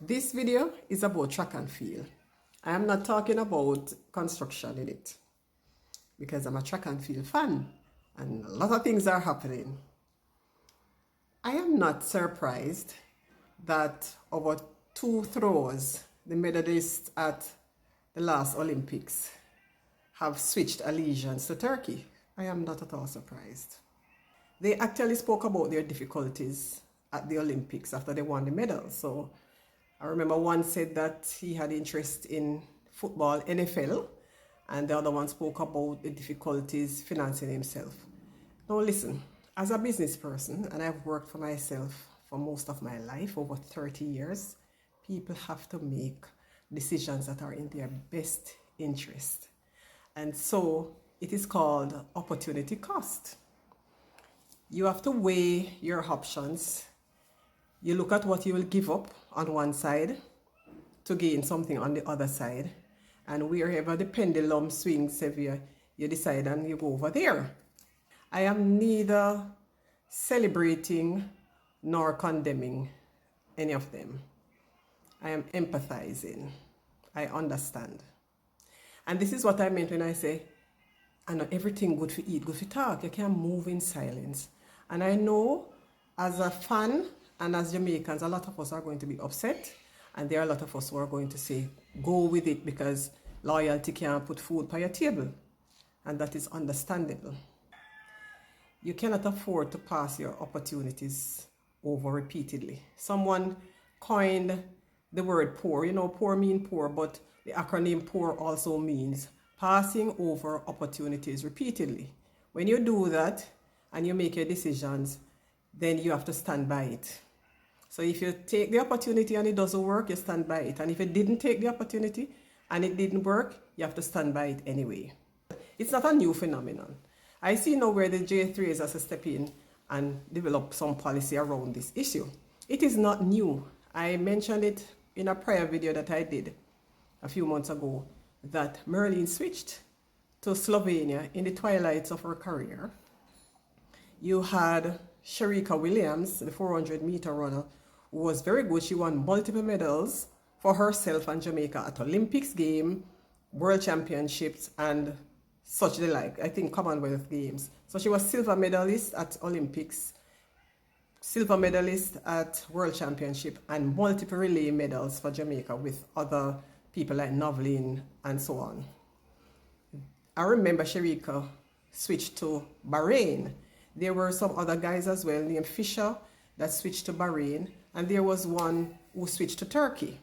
This video is about track and field. I am not talking about construction in it because I'm a track and field fan and a lot of things are happening. I am not surprised that over 2 throwers, the medalists at the last Olympics, have switched allegiance to Turkey. I am not at all surprised. They actually spoke about their difficulties at the Olympics after they won the medal. So I remember one said that he had interest in football, NFL, and the other one spoke about the difficulties financing himself. Now listen, as a business person, and I've worked for myself for most of my life, over 30 years, people have to make decisions that are in their best interest. And so it is called opportunity cost. You have to weigh your options. You look at what you will give up on one side to gain something on the other side. And wherever the pendulum swings heavier, you decide and you go over there. I am neither celebrating nor condemning any of them. I am empathizing. I understand. And this is what I meant when I say, I know everything good for eat, good for talk. You can't move in silence. And I know as a fan and as Jamaicans, a lot of us are going to be upset. And there are a lot of us who are going to say, go with it because loyalty can't put food on your table. And that is understandable. You cannot afford to pass your opportunities over repeatedly. Someone coined the word poor. You know, poor means poor, but the acronym POOR also means passing over opportunities repeatedly. When you do that and you make your decisions, then you have to stand by it. So if you take the opportunity and it doesn't work, you stand by it. And if you didn't take the opportunity and it didn't work, you have to stand by it anyway. It's not a new phenomenon. I see now where the J3s has to step in and develop some policy around this issue. It is not new. I mentioned it in a prior video that I did a few months ago that Merlin switched to Slovenia in the twilights of her career. You had Sherika Williams, the 400-meter runner, who was very good. She won multiple medals for herself and Jamaica at Olympics game, World Championships, and such the like. I think Commonwealth Games. So she was silver medalist at Olympics, silver medalist at World Championship, and multiple relay medals for Jamaica with other people like Novlin and so on. I remember Sherika switched to Bahrain. There were some other guys as well named Fisher that switched to Bahrain, and there was one who switched to Turkey.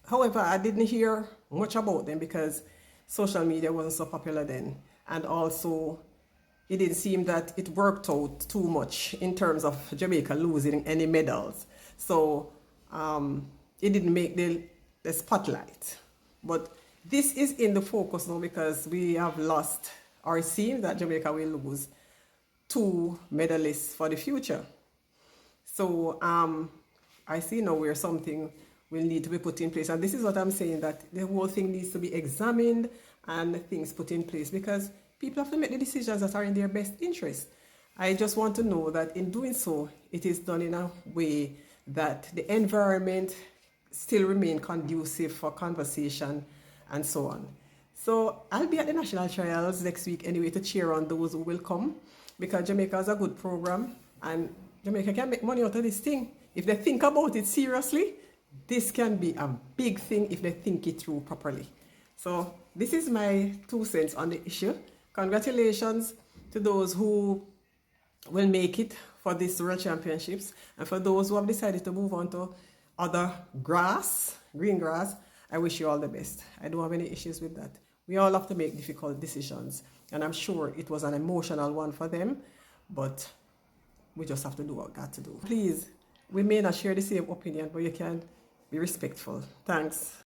However, I didn't hear much about them because social media wasn't so popular then, and also it didn't seem that it worked out too much in terms of Jamaica losing any medals. So it didn't make the spotlight. But this is in the focus now because we have lost, or it seems that Jamaica will lose 2 medalists for the future. So I see now where something will need to be put in place. And this is what I'm saying, that the whole thing needs to be examined and things put in place because people have to make the decisions that are in their best interest. I just want to know that in doing so, it is done in a way that the environment still remain conducive for conversation and so on. So I'll be at the national trials next week anyway to cheer on those who will come because Jamaica has a good program and Jamaica can make money out of this thing. If they think about it seriously, this can be a big thing if they think it through properly. So this is my 2 cents on the issue. Congratulations to those who will make it for these World Championships, and for those who have decided to move on to other grass, green grass, I wish you all the best. I don't have any issues with that. We all have to make difficult decisions, and I'm sure it was an emotional one for them, but we just have to do what we got to do. Please, we may not share the same opinion, but you can be respectful. Thanks.